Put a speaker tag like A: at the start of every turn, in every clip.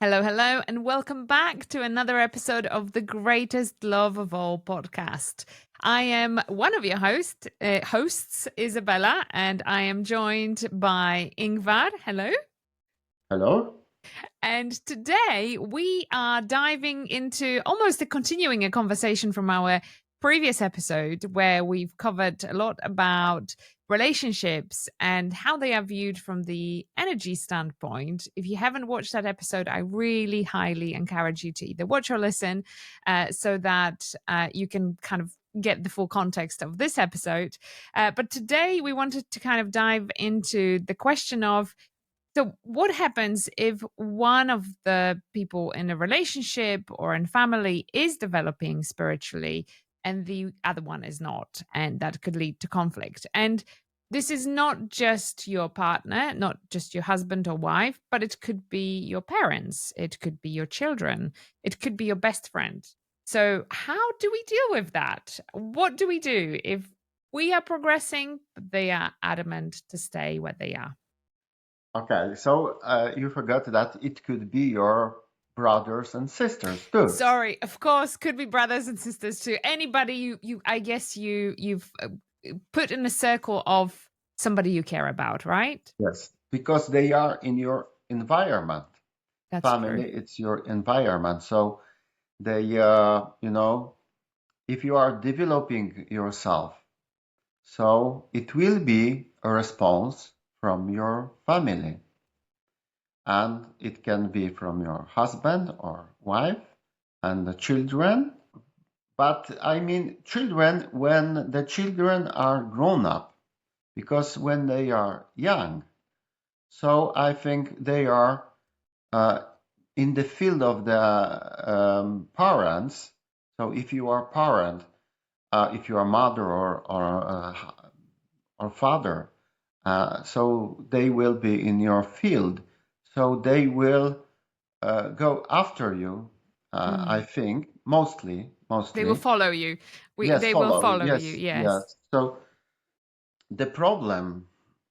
A: Hello, hello, and welcome back to another episode of the Greatest Love of All podcast. I am one of your hosts, Izabela, and I am joined by Ingvar. Hello.
B: Hello?
A: And today we are diving into almost continuing a conversation from our previous episode where we've covered a lot about relationships and how they are viewed from the energy standpoint. If you haven't watched that episode, I really highly encourage you to either watch or listen so that you can kind of get the full context of this episode. But today we wanted to kind of dive into the question of so, what happens if one of the people in a relationship or in family is developing spiritually and the other one is not? And that could lead to conflict. And this is not just your partner, not just your husband or wife, but it could be your parents, it could be your children, it could be your best friend. So, how do we deal with that? What do we do if we are progressing, but they are adamant to stay where they are?
B: Okay, so you forgot that it could be your brothers and sisters too.
A: Sorry, of course, could be brothers and sisters too. Anybody you I guess you've put in a circle of somebody you care about, right?
B: Yes, because they are in your environment.
A: That's true.
B: Family, it's your environment. So they, if you are developing yourself, so it will be a response from your family. And it can be from your husband or wife and the children. But I mean, children, when the children are grown up, because when they are young, so I think they are uh, in the field of the parents. So if you are parent, if you are mother or father, so they will be in your field. So they will go after you. I
A: Mm.
B: think
A: They will
B: mostly.
A: follow you.
B: Yes,
A: They will
B: follow.
A: follow you.
B: Yes,
A: Yes.
B: yes. So the problem,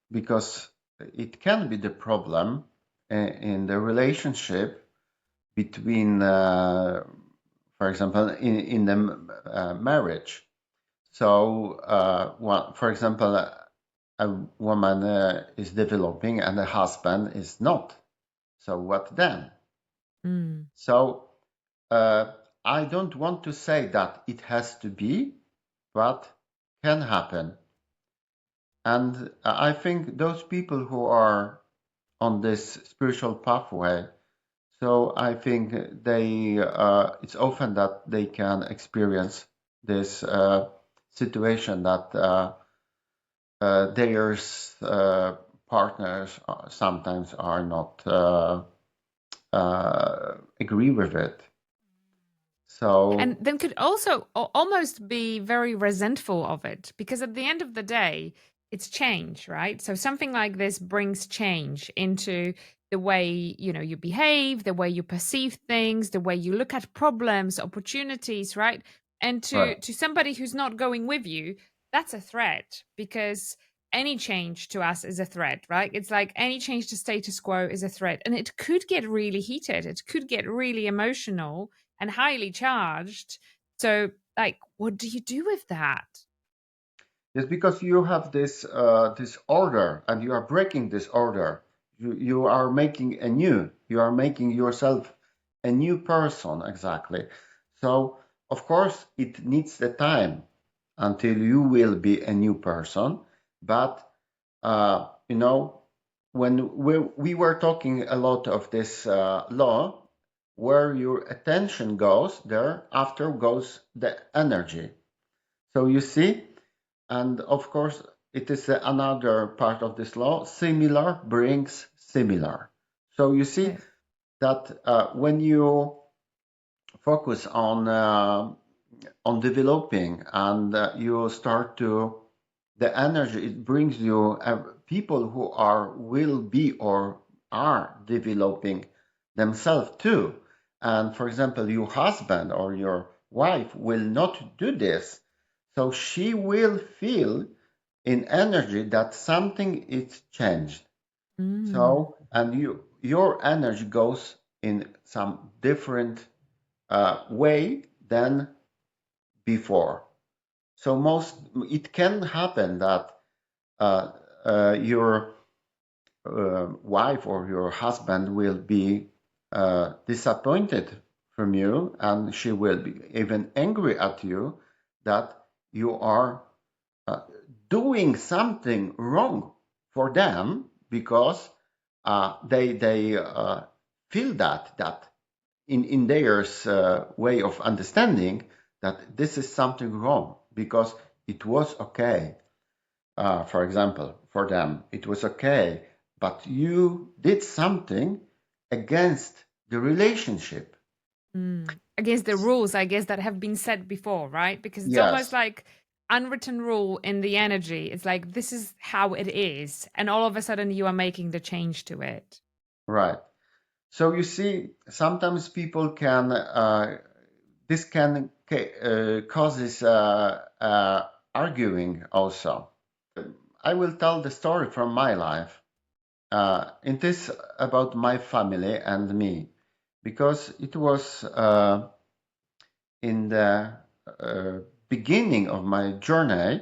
B: because it can be the problem in the relationship between, for example, in the marriage. So, for example, a woman is developing and the husband is not. So what then?
A: Mm.
B: So I don't want to say that it has to be, but can happen. And I think those people who are on this spiritual pathway, so I think they it's often that they can experience this situation that their partners sometimes are not agree with it.
A: And
B: So
A: then could also almost be very resentful of it because at the end of the day, it's change, right? So something like this brings change into the way, you behave, the way you perceive things, the way you look at problems, opportunities, right? And to
B: right,
A: to somebody who's not going with you, that's a threat because any change to us is a threat, right? It's like any change to status quo is a threat. And it could get really heated. It could get really emotional and highly charged. So, like, what do you do with that?
B: it's because you have this order and you are breaking this order. You are making you are making yourself a new person exactly. So of course it needs the time until you will be a new person. But when we were talking a lot of this law, where your attention goes, there after goes the energy. So you see, and of course, it is another part of this law. Similar brings similar. So you see
A: Yeah.
B: that when you focus on developing and you start to the energy it brings you people who are will be or are developing themselves too. And for example, your husband or your wife will not do this, so she will feel in energy that something is changed.
A: Mm.
B: So and your energy goes in some different way than before. So it can happen that your wife or your husband will be disappointed from you, and she will be even angry at you that you are uh, doing something wrong for them because they feel that in their way of understanding that this is something wrong because it was okay. For example, for them, it was okay, but you did something against the relationship.
A: Against the rules, I guess, that have been set before, right? Because it's almost
B: Yes,
A: like unwritten rule in the energy. It's like this is how it is, and all of a sudden you are making the change to it.
B: right. So you see, sometimes people can this can causes arguing also. I will tell the story from my life. It is about my family and me, because it was in the uh, beginning of my journey.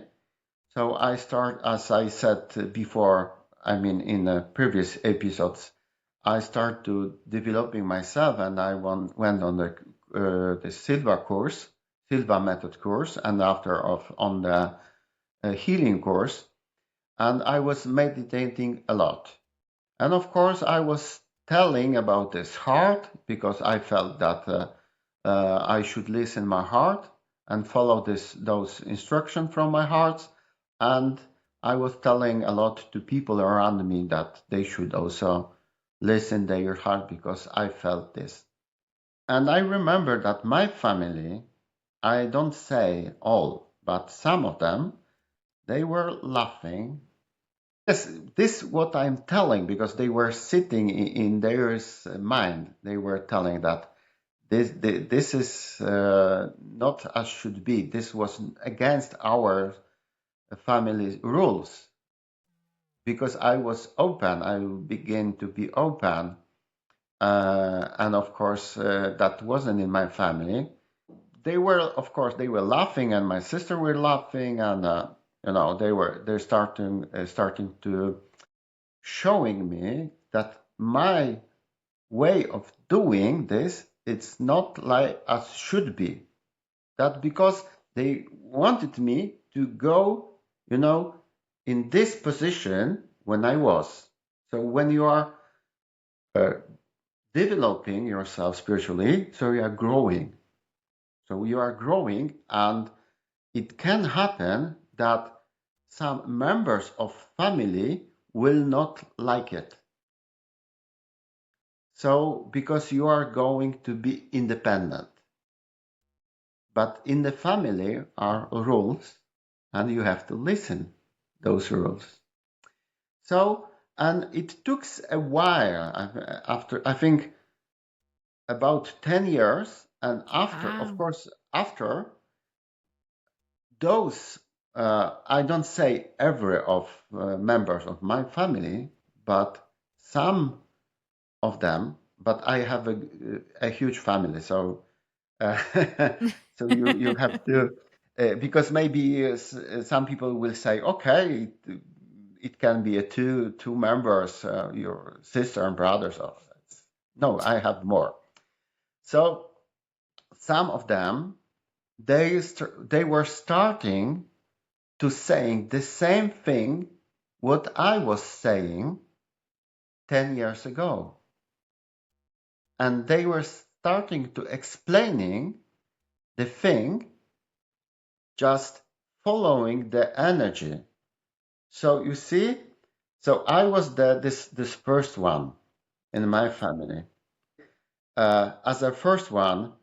B: So I start, as I said before, I mean in the previous episodes, I start to developing myself, and I went on the Silva method course, and after on the healing course, and I was meditating a lot. And of course, I was telling about this heart because I felt that I should listen my heart and follow those instructions from my heart. And I was telling a lot to people around me that they should also listen their heart because I felt this. And I remember that my family, I don't say all, but some of them, they were laughing. Yes, this what I'm telling because they were sitting in their mind. They were telling that this is not as should be. This was against our family rules because I was open. I began to be open, and of course that wasn't in my family. They were, of course, they were laughing, and my sister were laughing, and they're starting to showing me that my way of doing this it's not like as should be, that because they wanted me to go, in this position when I was. So when you are uh, developing yourself spiritually, so you are growing, and it can happen that some members of family will not like it. So, because you are going to be independent, but in the family are rules, and you have to listen those rules. So, and it took a while after, I think, about 10 years, and after, of
A: Wow.
B: course, after those, I don't say every of members of my family, but some of them. But I have a huge family, so Uh, so you have to because maybe some people will say, okay, it can be a two members, your sister and brothers. No, I have more. So some of them they were starting to saying the same thing what I was saying 10 years ago, and they were starting to explaining the thing just following the energy. So you see, so I was this first one in my family, as a first one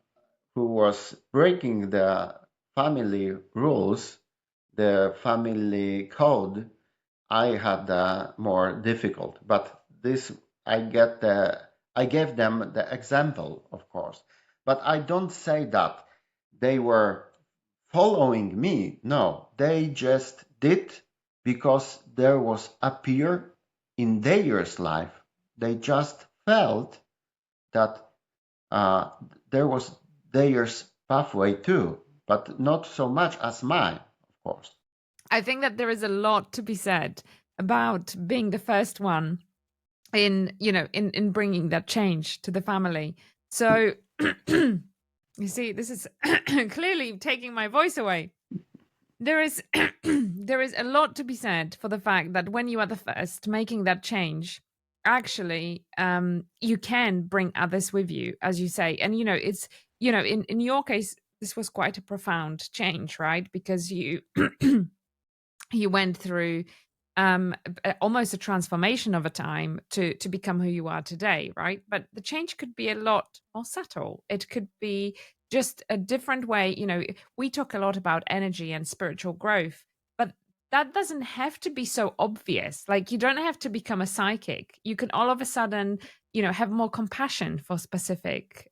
B: who was breaking the family rules, the family code. I had the more difficult, but this I gave them the example, of course, but I don't say that they were following me. No, they just did because there was appear in their life. They just felt that uh, there was theirs pathway too, but not so much as mine, of course.
A: I think that there is a lot to be said about being the first one in, in bringing that change to the family. So you see, this is clearly taking my voice away. There is there is a lot to be said for the fact that when you are the first making that change, actually, you can bring others with you, as you say. And it's, in your case, this was quite a profound change, right? Because you went through almost a transformation of a time to become who you are today, right? But the change could be a lot more subtle. It could be just a different way. We talk a lot about energy and spiritual growth, but that doesn't have to be so obvious. Like, you don't have to become a psychic. You can all of a sudden, have more compassion for specific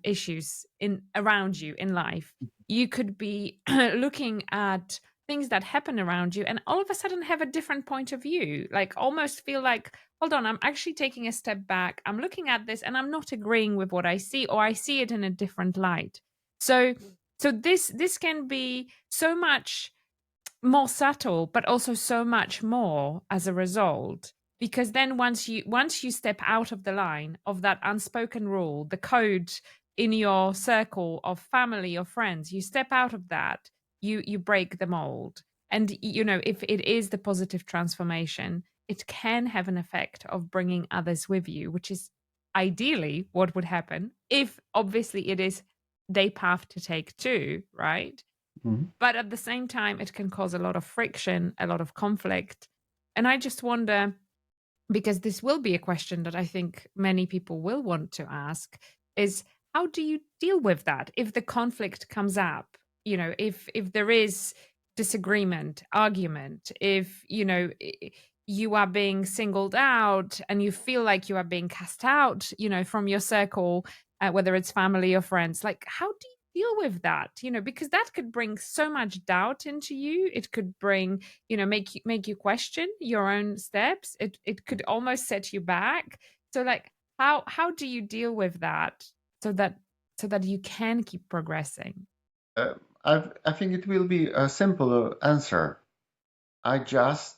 A: issues in around you in life. You could be looking at things that happen around you and all of a sudden have a different point of view, like almost feel like, hold on, I'm actually taking a step back, I'm looking at this and I'm not agreeing with what I see, or I see it in a different light. So this can be so much more subtle, but also so much more as a result, because then once you step out of the line of that unspoken rule, the code in your circle of family or friends, you step out of that, you break the mold. And if it is the positive transformation, it can have an effect of bringing others with you, which is ideally what would happen if obviously it is their path to take too, right?
B: Mhm.
A: But at the same time, it can cause a lot of friction, a lot of conflict. And I just wonder, because this will be a question that I think many people will want to ask, is how do you deal with that if the conflict comes up? If there is disagreement, argument, if you are being singled out and you feel like you are being cast out, from your circle, whether it's family or friends, like, how do you deal with that? Because that could bring so much doubt into you. It could bring, make you question your own steps. It could almost set you back. So, like, how do you deal with that so that you can keep progressing?
B: Uh, I think it will be a simple answer. I just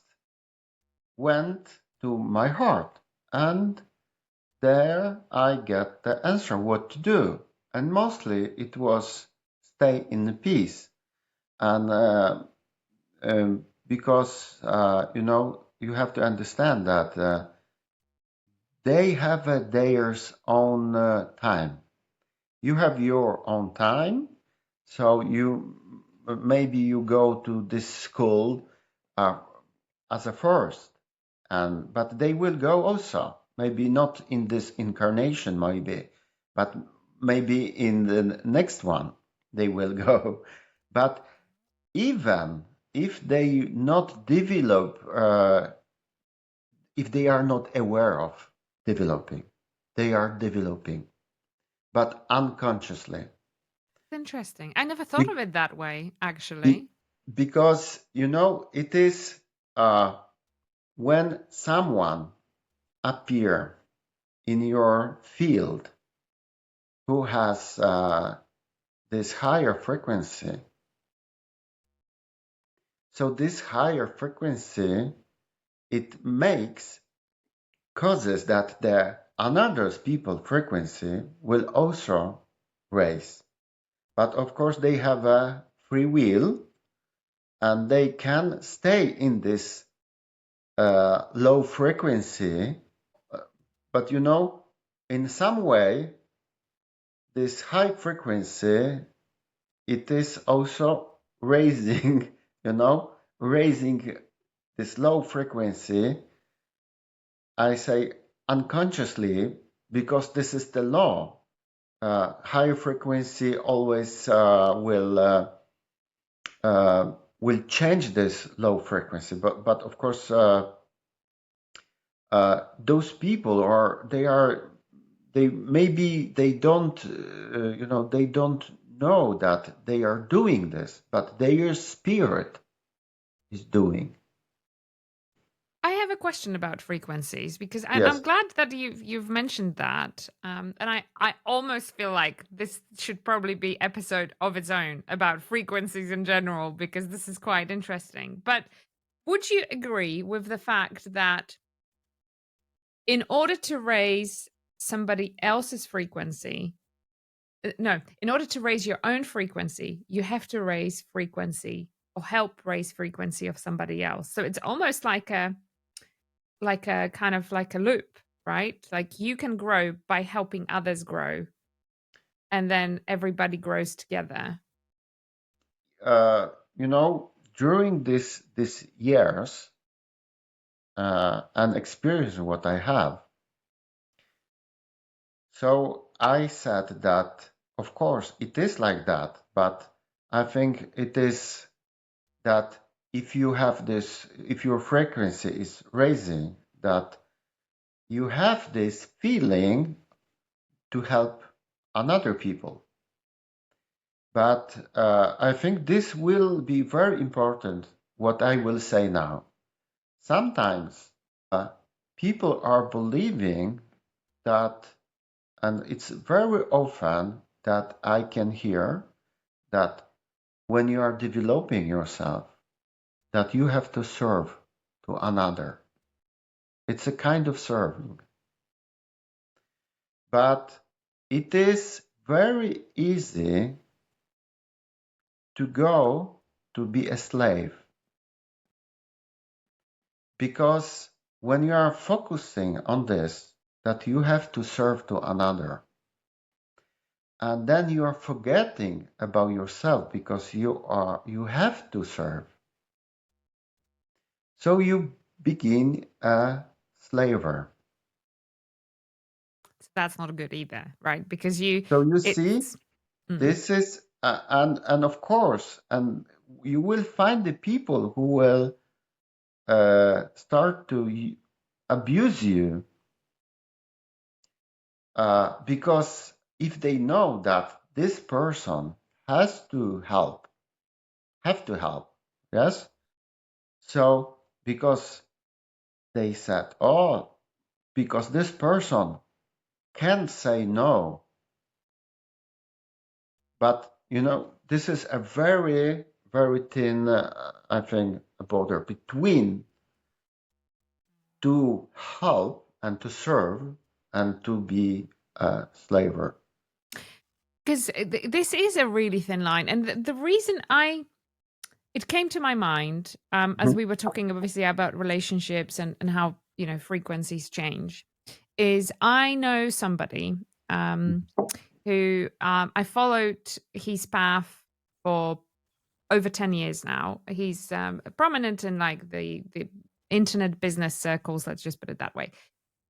B: went to my heart, and there I get the answer what to do. And mostly it was stay in peace. And because, you have to understand that they have their own time. You have your own time. So maybe you go to this school uh, as a first, but they will go also. Maybe not in this incarnation, maybe, but maybe in the next one they will go. But even if they not develop, if they are not aware of developing, they are developing, but unconsciously.
A: Interesting. I never thought
B: Be-
A: of it that way,
B: be-
A: actually.
B: because it is when someone appear in your field who has this higher frequency. So this higher frequency, it causes that the another people frequency will also raise. But of course they have a free will and they can stay in this low frequency. But in some way, this high frequency, it is also raising, raising this low frequency. I say unconsciously because this is the law. Higher frequency always will change this low frequency, but of course those people they maybe they don't they don't know that they are doing this, but their spirit is doing.
A: I have a question about frequencies because I'm
B: Yes.
A: glad that you've mentioned that. And I almost feel like this should probably be episode of its own about frequencies in general because this is quite interesting. But would you agree with the fact that in order to raise somebody else's frequency, no, in order to raise your own frequency, you have to raise frequency or help raise frequency of somebody else. So it's almost like a kind of like a loop, right? Like you can grow by helping others grow, and then everybody grows together.
B: Uh, During these years and experience what I have, so I said that, of course, it is like that, but I think it is that if you have this, if your frequency is raising, that you have this feeling to help another people. But I think this will be very important, what I will say now. Sometimes people are believing that, and it's very often that I can hear that when you are developing yourself, that you have to serve to another. It's a kind of serving. But it is very easy to go to be a slave because when you are focusing on this, that you have to serve to another, and then you are forgetting about yourself because you have to serve. So you begin a slaver.
A: So that's not good either, right? Because you,
B: So you see,
A: it's, mm,
B: this is and of course, and you will find the people who will start to abuse you because if they know that this person has to help, have to help, yes. So because they said, oh, because this person can't say no, but this is a very very thin, I think, a border between to help and to serve and to be a slaver.
A: because this is a really thin line, and the reason it came to my mind as
B: Mhm,
A: we were talking obviously about relationships and how frequencies change is I know somebody who I followed his path for over 10 years now. He's prominent in like the internet business circles, let's just put it that way.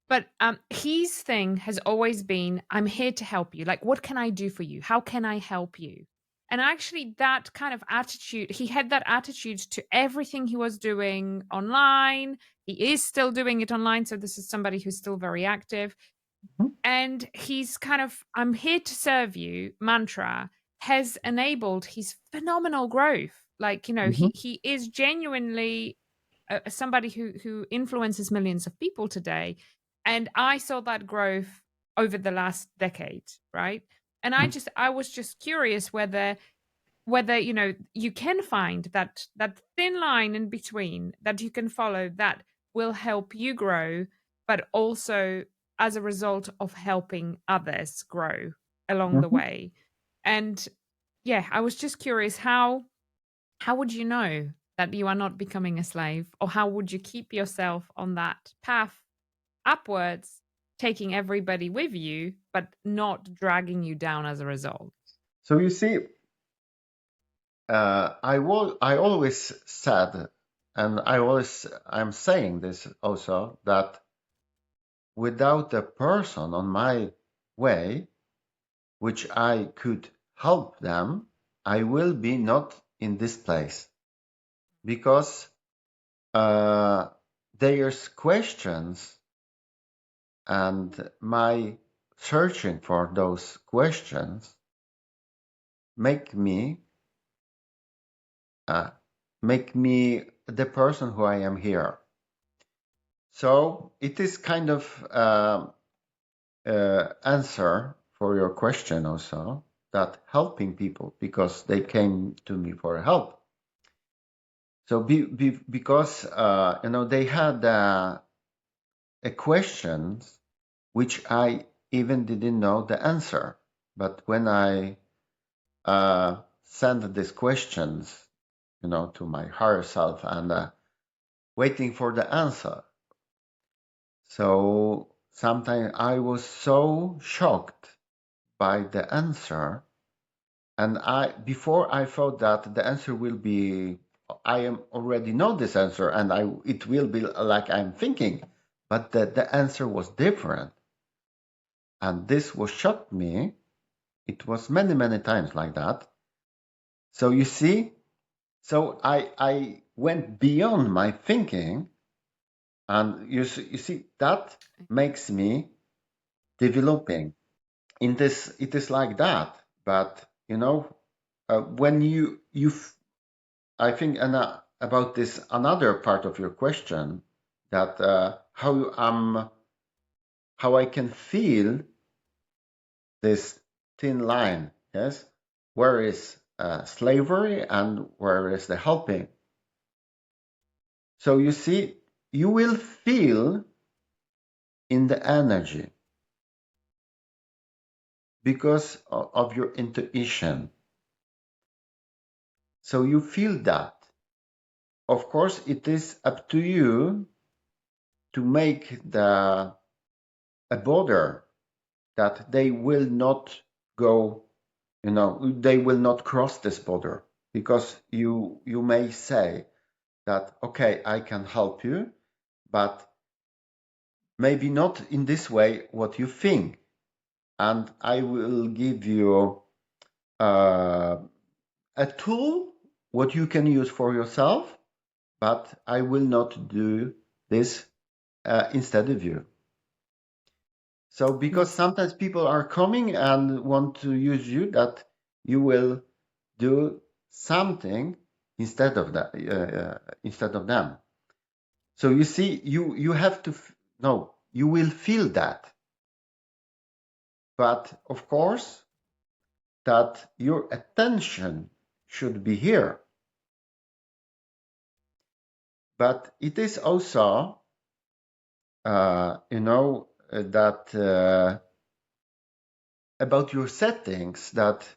A: But his thing has always been, I'm here to help you. Like, what can I do for you? How can I help you? And actually, that kind of attitude, he had that attitude to everything he was doing online. He is still doing it online. So, this is somebody who's still very active.
B: mhm,
A: And he's kind of, I'm here to serve you mantra has enabled his phenomenal growth. Like,
B: mhm,
A: he is genuinely somebody who influences millions of people today. And I saw that growth over the last decade, right? And
B: mhm,
A: I was just curious whether you can find that thin line in between that you can follow that will help you grow, but also as a result of helping others grow along the
B: mhm.
A: way. And yeah, I was just curious, how would you know that you are not becoming a slave, or how would you keep yourself on that path upwards, taking everybody with you but not dragging you down as a result?
B: So you see, I always said, and I'm saying this also, that without a person on my way, which I could help them, I will be not in this place because uh, there's questions, and my searching for those questions make me uh, make me the person who I am here. So it is kind of answer for your question also, that helping people because they came to me for help. So because they had a questions which I even didn't know the answer, but when I sent these questions, to my higher self and waiting for the answer. So sometimes I was so shocked by the answer, and before I thought that the answer will be, I am already know this answer, and it will be like I'm thinking, but the answer was different, and this was shocked me. It was many times like that. So you see, so I went beyond my thinking, and you see that makes me developing. In this, it is like that. But when I think about this another part of your question, that how I can feel this thin line. Yes, where is slavery and where is the helping? So you see, you will feel in the energy because of your intuition. So you feel that. Of course, it is up to you to make a border that they will not go, they will not cross this border, because you may say that, okay, I can help you, but maybe not in this way what you think, and I will give you a tool what you can use for yourself, but I will not do this instead of you. So because
A: Yes.
B: sometimes people are coming and want to use you, that you will do something instead of that, instead of them. So you see, you have to no, you will feel that, but of course that your attention should be here. But it is also, that about your settings, that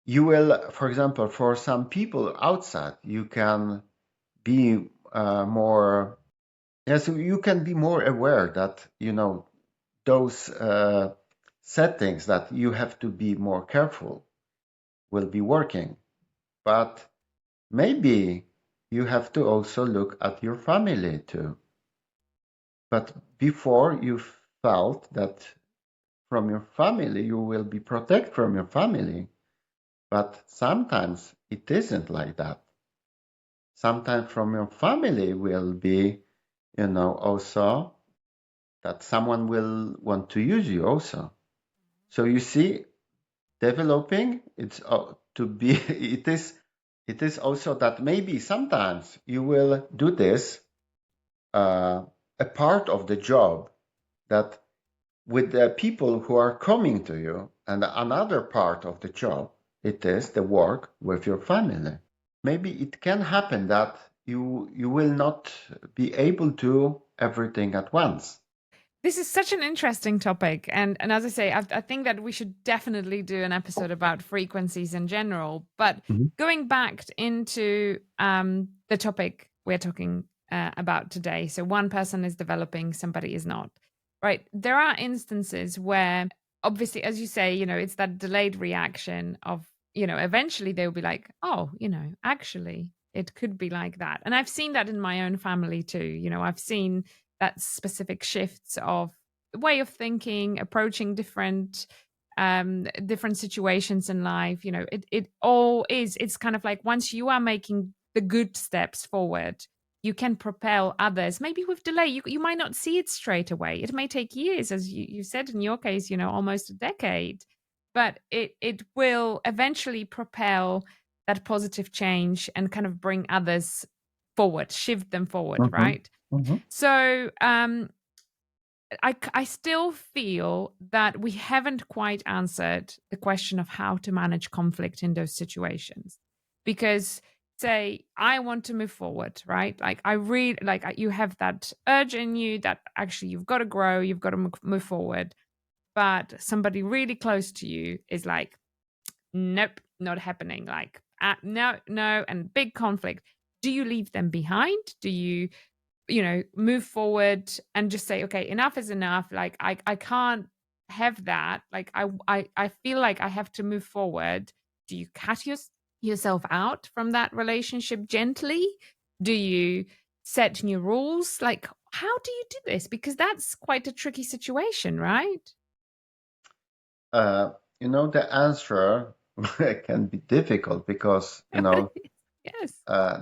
B: you will, for example, for some people outside, you can be more, yes, you can be more aware that, those settings that you have to be more careful will be working. But maybe you have to also look at your family too. But before you felt that from your family, you will be protected from your family. But sometimes it isn't like that. Sometimes from your family will be, also that someone will want to use you also. So you see, developing, it's to be, it is also that maybe sometimes you will do this, a part of the job, that with the people who are coming to you, and another part of the job, it is the work with your family. Maybe it can happen that you will not be able to everything at once.
A: This is such an interesting topic, and as I say, I think that we should definitely do an episode about frequencies in general. But
B: Mhm.
A: going back into the topic we're talking about today, so one person is developing, somebody is not. Right? There are instances where, obviously, as you say, it's that delayed reaction of, eventually they'll be like, oh, actually, it could be like that, and I've seen that in my own family too. I've seen that specific shifts of way of thinking, approaching different situations in life. It all is, it's kind of like, once you are making the good steps forward, you can propel others, maybe with delay. You might not see it straight away. It may take years, as you said in your case, almost a decade, but it will eventually propel that positive change and kind of bring others forward, shift them forward,
B: Mhm.
A: right?
B: Mhm.
A: So I still feel that we haven't quite answered the question of how to manage conflict in those situations. Because, say, I want to move forward, right? Like, I really like you have that urge in you that actually you've got to grow, you've got to move forward. But somebody really close to you is like, nope, not happening. Like, no, no, and big conflict. Do you leave them behind? Do you move forward and just say, okay, enough is enough, like I can't have that, like I feel like I have to move forward? Do you cut yourself out from that relationship gently? Do you set new rules? Like, how do you do this? Because that's quite a tricky situation, right?
B: Uh, the answer can be difficult because,
A: Yes.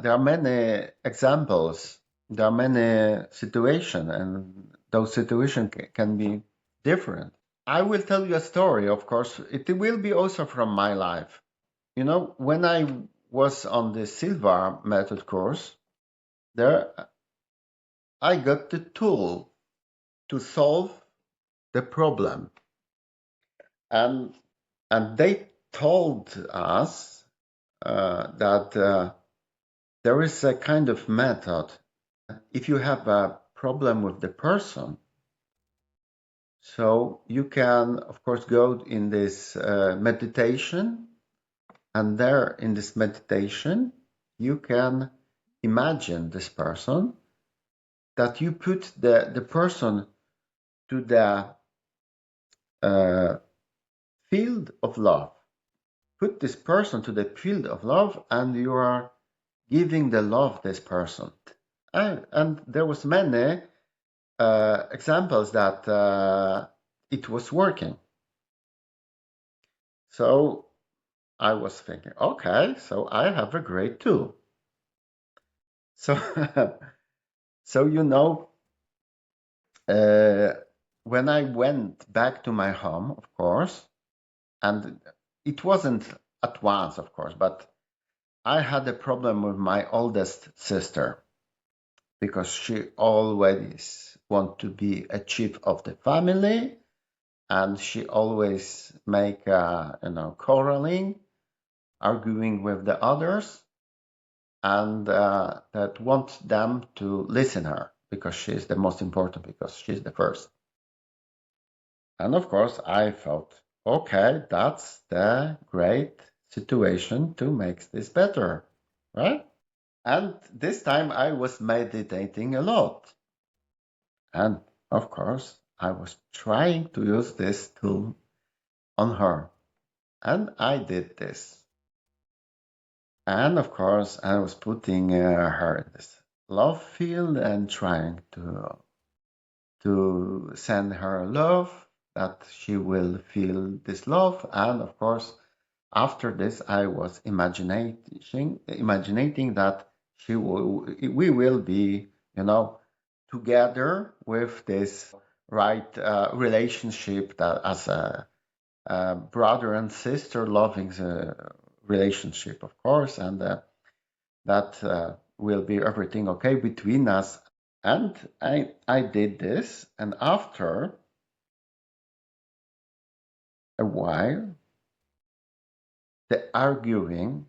B: there are many examples, there are many situations, and those situations can be different. I will tell you a story, of course. It will be also from my life. When I was on the Silva method course, there I got the tool to solve the problem. And they told us that there is a kind of method. If you have a problem with the person, so you can, of course, go in this meditation, and there in this meditation, you can imagine this person, that you put the person to the uh, field of love. Put this person to the field of love, and you are giving the love this person. And there was many examples that it was working. So I was thinking, okay, so I have a great tool. So, so uh, when I went back to my home, of course, and it wasn't at once, of course, but I had a problem with my oldest sister because she always want to be a chief of the family, and she always make quarreling, arguing with the others, and that want them to listen her because she's the most important, because she's the first. And of course, I thought, okay, that's the great situation to make this better, right? And this time I was meditating a lot. And of course, I was trying to use this tool on her. And I did this. And of course, I was putting her in this love field and trying to send her love, that she will feel this love. And of course, after this, I was imagining that we will be, together with this right relationship, that as a brother and sister loving relationship, of course, and that will be everything okay between us. And I did this, and after a while, the arguing,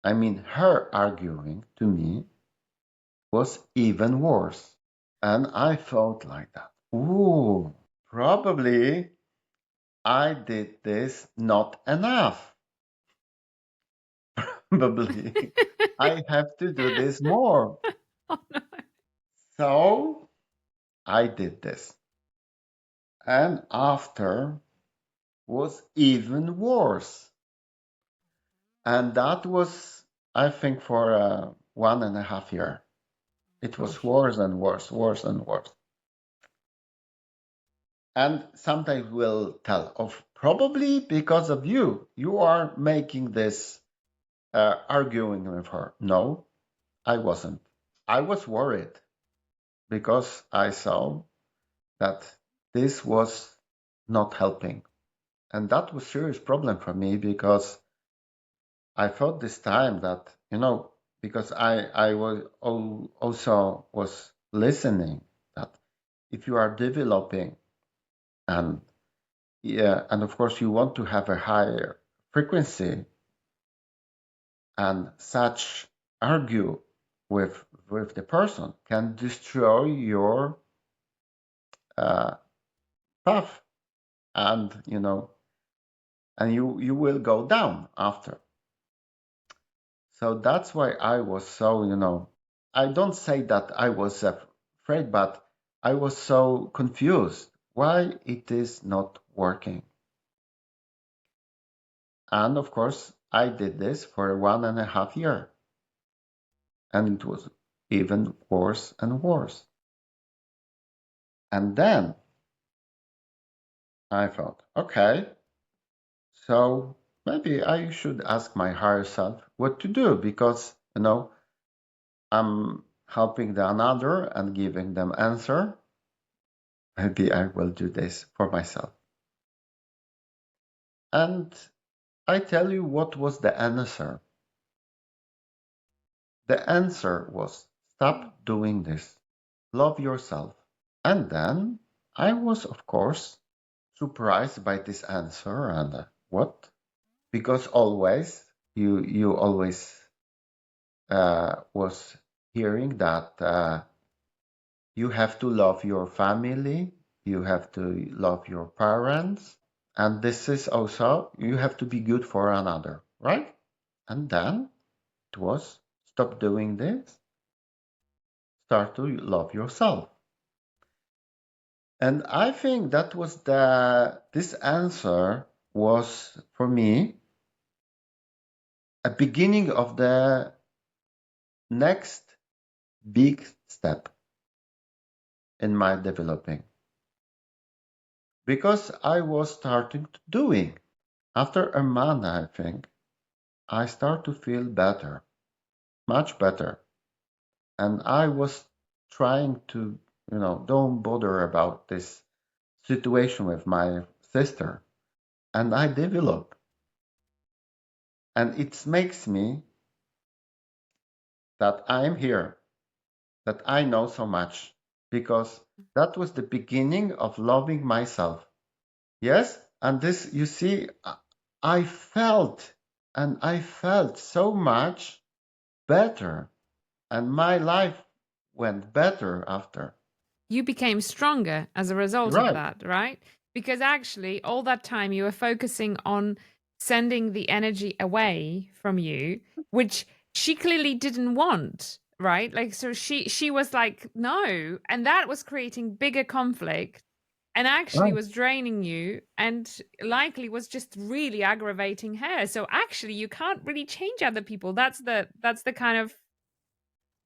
B: I mean her arguing to me, was even worse. And I felt like that. Ooh, probably I did this not enough. Probably I have to do this more.
A: Oh, no.
B: So I did this. And after was even worse. And that was, I think, for 1.5 years. It was
A: Gosh.
B: worse and worse, worse and worse. And sometimes we'll tell of probably because of you. You are making this arguing with her. No, I wasn't. I was worried because I saw that this was not helping. And that was a serious problem for me, because I thought this time that, because I was also was listening, that if you are developing, and yeah, and of course you want to have a higher frequency, and such argue with the person can destroy your uh, path, and and you will go down after. So that's why I was so, I don't say that I was afraid, but I was so confused why it is not working. And of course, I did this for 1.5 years, and it was even worse and worse. And then I thought, okay, so maybe I should ask my higher self what to do, because, I'm helping the another and giving them answer. Maybe I will do this for myself. And I tell you what was the answer. The answer was stop doing this. Love yourself. And then I was, of course, surprised by this answer. And what? Because always you always was hearing that you have to love your family, you have to love your parents, and this is also you have to be good for another, right? And then it was stop doing this, start to love yourself. And I think that was this answer was for me a beginning of the next big step in my developing, because I was starting to doing. After a month, I think I start to feel better, much better. And I was trying to, don't bother about this situation with my sister. And I develop. And it makes me that I'm here, that I know so much, because that was the beginning of loving myself. Yes? And this, you see, I felt, and I felt so much better, and my life went better after.
A: You became stronger as a result of
B: Right,
A: that, right? Because actually, all that time you were focusing on sending the energy away from you, which she clearly didn't want, right? Like, so she was like, no, and that was creating bigger conflict, and actually
B: right,
A: was draining you, and likely was just really aggravating her. So actually, you can't really change other people. That's the kind of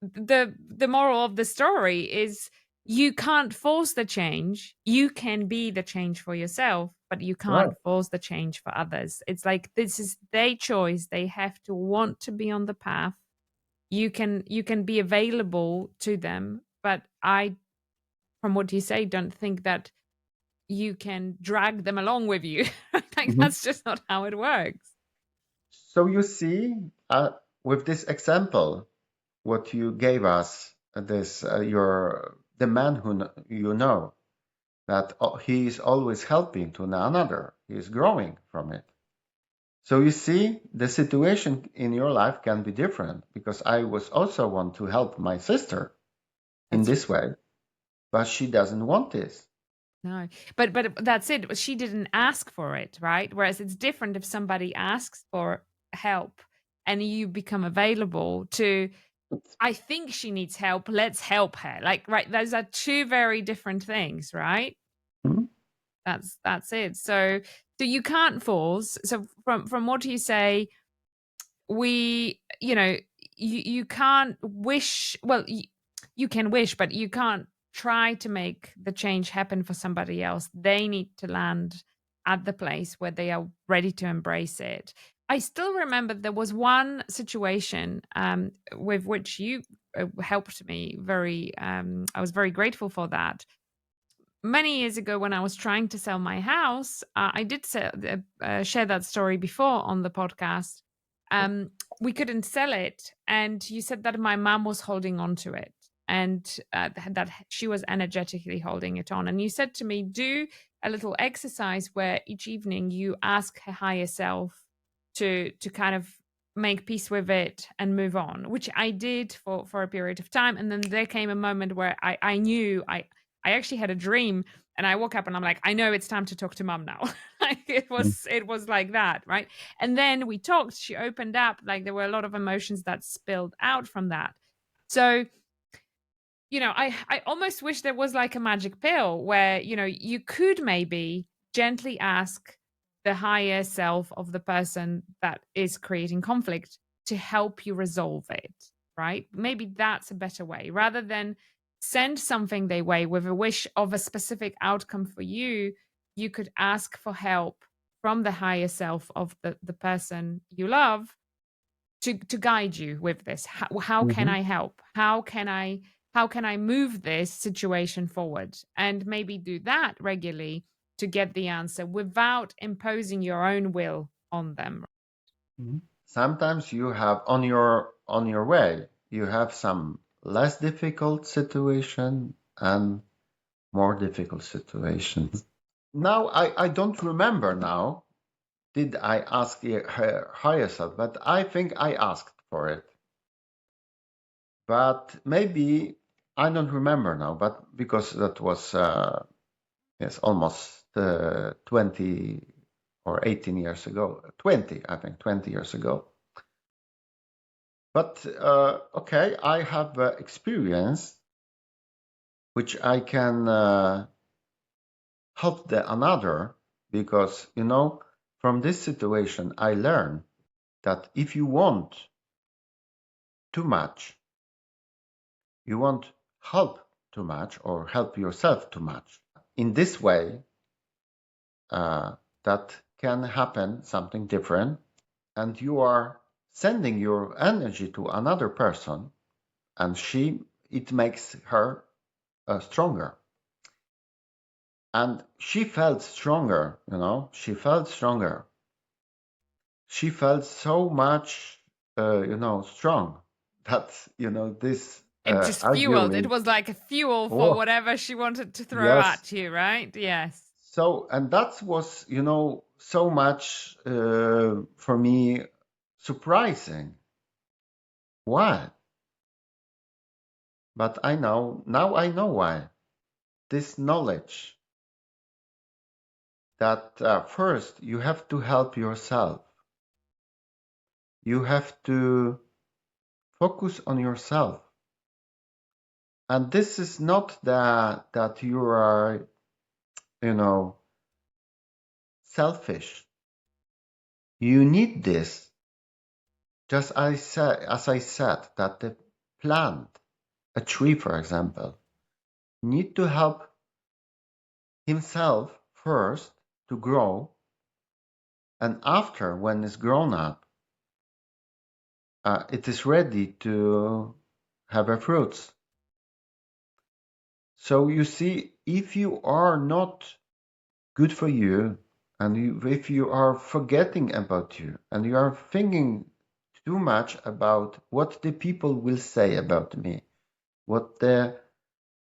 A: the moral of the story is you can't force the change. You can be the change for yourself, but you
B: right,
A: can't force the change for others. It's like this is their choice. They have to want to be on the path. You can be available to them, but I, from what you say, don't think that you can drag them along with you. Like
B: mhm.
A: that's just not how it works.
B: So you see, with this example, what you gave us, this your the man who you know that he is always helping to another, he is growing from it. So you see, the situation in your life can be different, because I was also want to help my sister in
A: That's
B: this way, but she doesn't want this.
A: No, but that's it. She didn't ask for it, right? Whereas it's different if somebody asks for help and you become available to, I think she needs help. Let's help her. Like, right, those are two very different things, right?
B: Mhm.
A: That's it. So you can't force. So from what you say, we you can't wish, well, you can wish, but you can't try to make the change happen for somebody else. They need to land at the place where they are ready to embrace it. I still remember there was one situation with which you helped me very, I was very grateful for that. Many years ago when I was trying to sell my house, I did share that story before on the podcast. We couldn't sell it, and you said that my mom was holding on to it. and that she was energetically holding it on. And you said to me, do a little exercise where each evening you ask her higher self to kind of make peace with it and move on, which I did for a period of time. And then there came a moment where I knew I actually had a dream, and I woke up and I'm like, I know it's time to talk to mom now. Like it was like that, right? And then we talked, she opened up, like there were a lot of emotions that spilled out from that. So I almost wish there was like a magic pill where, you could maybe gently ask the higher self of the person that is creating conflict to help you resolve it, right? Maybe that's a better way rather than send something their way with a wish of a specific outcome for you. You could ask for help from the higher self of the person you love to guide you with this. How can
B: Mhm.
A: I help? How can I move this situation forward? And maybe do that regularly to get the answer without imposing your own will on them.
B: Mhm. Sometimes you have on your way, you have some less difficult situation and more difficult situations. Now I don't remember now. Did I ask her higher self? But I think I asked for it. But maybe I don't remember now. But because that was yes almost 20 or 18 years ago, 20 I think 20 years ago. But okay, I have experience which I can help the another because from this situation I learn that if you want too much, you want help too much or help yourself too much. In this way, that can happen something different, and you are sending your energy to another person, and it makes her stronger. And she felt stronger, she felt stronger. She felt so much, strong that, this
A: It just fueled. It
B: arguing.
A: was like a fuel for
B: Oh,
A: whatever she wanted to throw
B: yes.
A: at you, right? Yes.
B: So, and that was, so much for me surprising. Why? But now I know why. This knowledge that first you have to help yourself. You have to focus on yourself. And this is not that you are, you know, selfish. You need this. Just as I said, that the plant, a tree, for example, need to help himself first to grow, and after, when it's grown up, it is ready to have a fruits. So you see, if you are not good for you, and if you are forgetting about you, and you are thinking too much about what the people will say about me,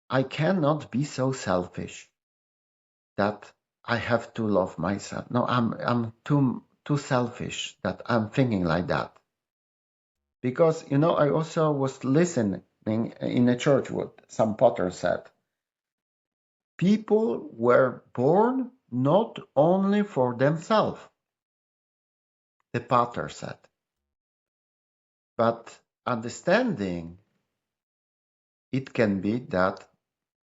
B: I cannot be so selfish that I have to love myself. No, I'm too selfish that I'm thinking like that. Because I also was listening in a church what some potter said. People were born not only for themselves, the potter said, but understanding it can be that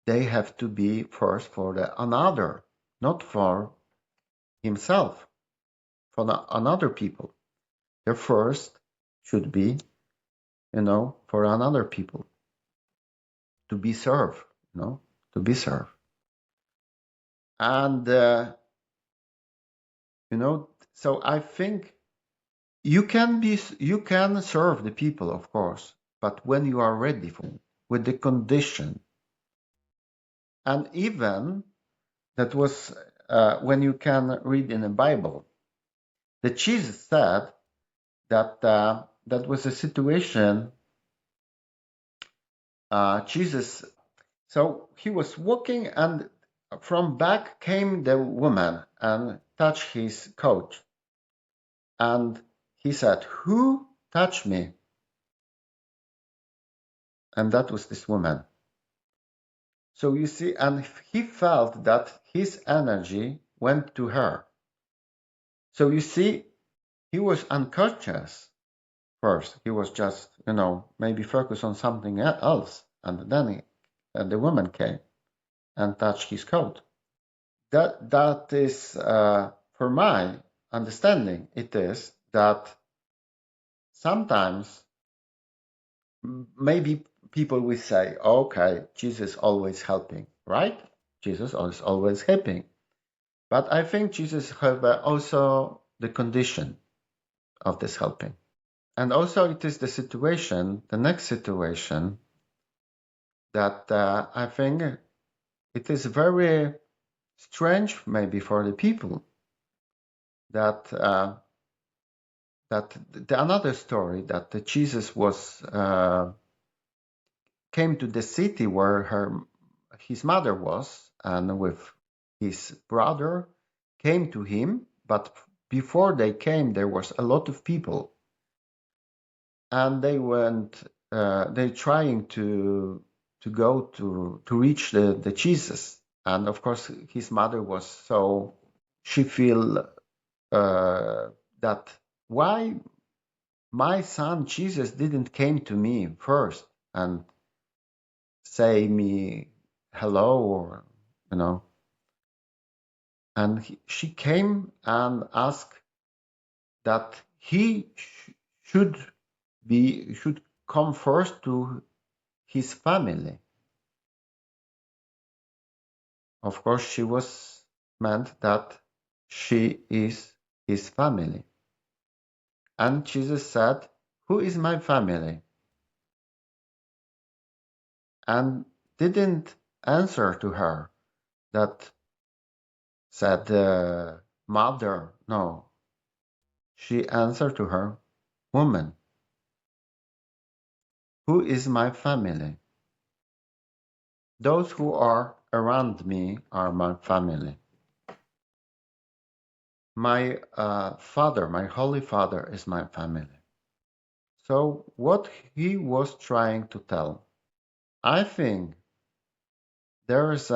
B: they have to be first for the another, not for himself, for another people. The first should be, for another people to be served, to be served. And, so I think you can serve the people, of course, but when you are ready for it, with the condition. And even that was when you can read in the Bible, that Jesus said that that was a situation Jesus, so he was walking, and from back came the woman and touched his coat. And he said, "Who touched me?" And that was this woman. So you see, and he felt that his energy went to her. So you see, he was unconscious first. He was just, maybe focused on something else. And then the woman came and touched his coat. That is, for my understanding, it is that sometimes maybe people will say, okay, Jesus always helping, right? Jesus is always helping. But I think Jesus have also the condition of this helping. And also it is the next situation, that I think it is very strange maybe for the people that another story that Jesus was came to the city where his mother was, and with his brother came to him, but before they came there was a lot of people, and they trying to go to reach the Jesus. And of course his mother was, so she feel that why my son Jesus didn't came to me first and say me hello, or you know and she came and asked that he should come first to his family. Of course she was meant that she is his family. And Jesus said, "Who is my family?" And didn't answer to her that said, "Mother." No, she answered to her, "Woman, who is my family? Those who are around me are my family. My Father, my Holy Father is my family." So what he was trying to tell, I think there is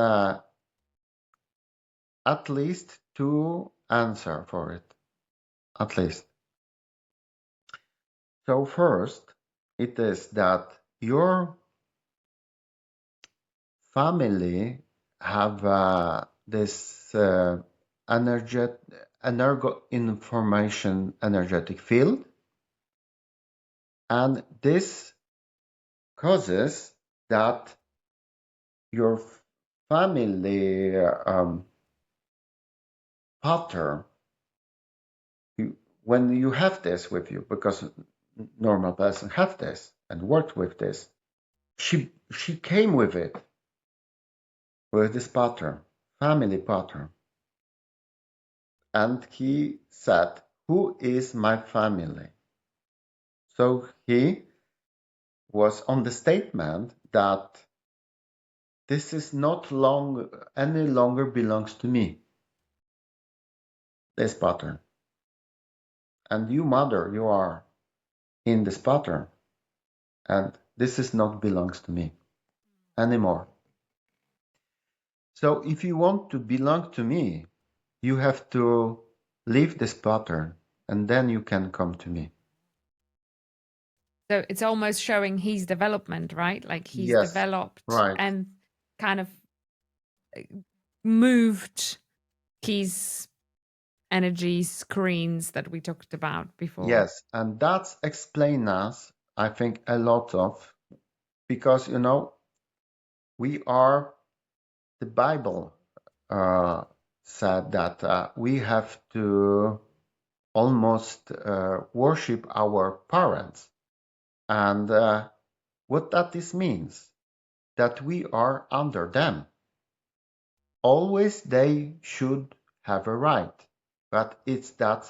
B: at least two answers for it, at least. So first, it is that your family have this energetic field, and this causes that your family pattern, when you have this with you, because normal person have this and worked with this, she came with it, with this pattern, family pattern. And he said, "Who is my family?" So he was on the statement that this is not any longer belongs to me, this pattern. And you, mother, you are in this pattern, and this is not belongs to me anymore. So if you want to belong to me, you have to leave this pattern, and then you can come to me.
A: So it's almost showing his development, right? Like he's
B: Yes,
A: developed
B: right.
A: and kind of moved his energy screens that we talked about before.
B: Yes, and that's explain us, I think, a lot of, because we are, the Bible said that we have to almost worship our parents. And what that this means, that we are under them. Always they should have a right. But is that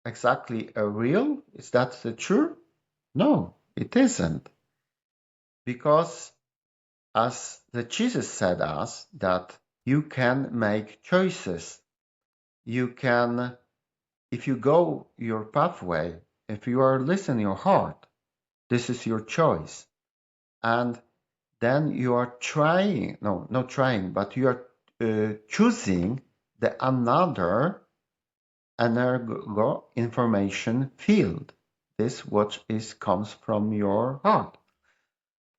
B: exactly a real? Is that the true? No, it isn't. because as the Jesus said us that you can make choices. You can, if you go your pathway, if you are listening your heart, this is your choice. And then you are trying, no, not trying, but you are choosing the another energo information field. This what is comes from your heart.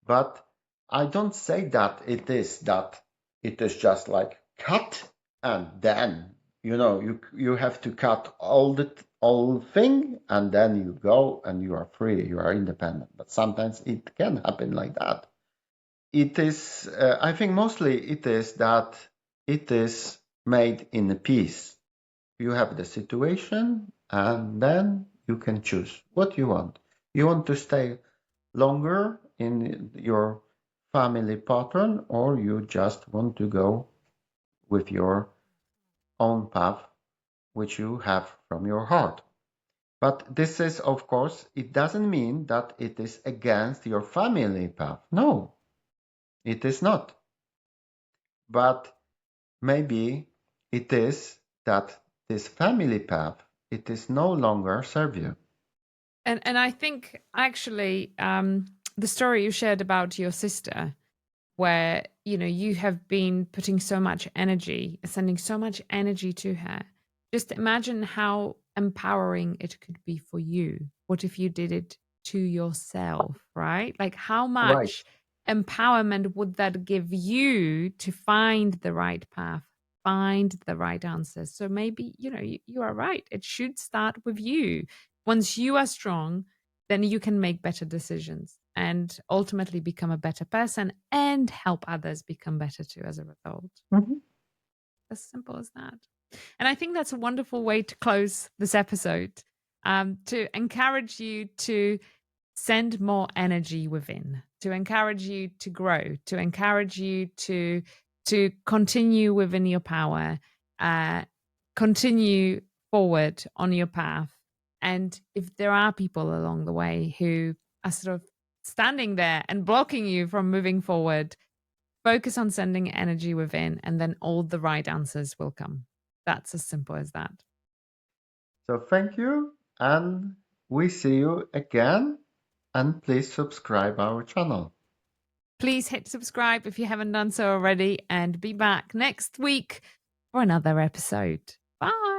B: But I don't say that it is just like cut and then you have to cut all thing and then you go and you are free, you are independent. But sometimes it can happen like that. It is I think mostly it is that it is made in peace. You have the situation and then you can choose what you want. You want to stay longer in your family pattern, or you just want to go with your own path, which you have from your heart. But this is, of course, it doesn't mean that it is against your family path. No, it is not. But maybe it is that this family path, it is no longer serve you.
A: And I think actually the story you shared about your sister, where you have been putting so much energy, sending so much energy to her. Just imagine how empowering it could be for you. What if you did it to yourself, right? Like how
B: Right.
A: much empowerment would that give you to find the right path, find the right answers? So maybe, you are right. It should start with you. Once you are strong, then you can make better decisions and ultimately become a better person and help others become better too as a result.
B: Mhm.
A: As simple as that. And I think that's a wonderful way to close this episode, to encourage you to send more energy within, to encourage you to grow, to encourage you to continue within your power, uh, continue forward on your path. And if there are people along the way who are sort of standing there and blocking you from moving forward, focus on sending energy within, and then all the right answers will come. That's as simple as that.
B: So thank you, and we see you again. And please subscribe our channel.
A: Please hit subscribe if you haven't done so already, and be back next week for another episode. Bye.